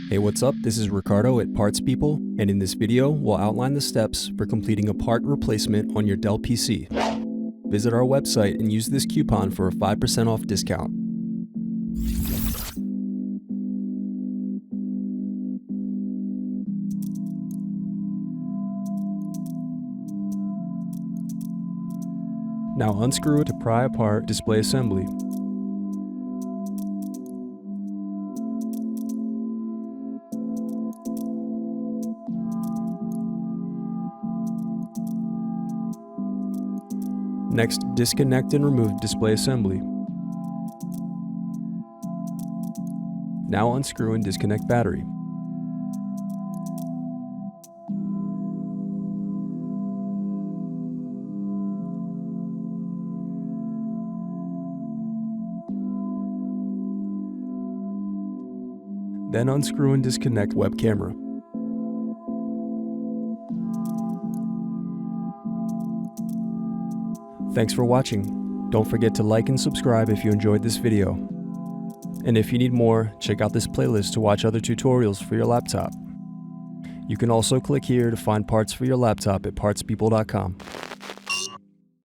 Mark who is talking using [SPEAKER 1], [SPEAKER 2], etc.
[SPEAKER 1] Hey, what's up? This is Ricardo at Parts People, and in this video, we'll outline the steps for completing a part replacement on your Dell PC. Visit our website and use this coupon for a 5% off discount. Now unscrew to pry apart display assembly. Next, disconnect and remove display assembly. Now unscrew and disconnect battery. Then unscrew and disconnect web camera. Thanks for watching. Don't forget to like and subscribe if you enjoyed this video. And if you need more, check out this playlist to watch other tutorials for your laptop. You can also click here to find parts for your laptop at partspeople.com.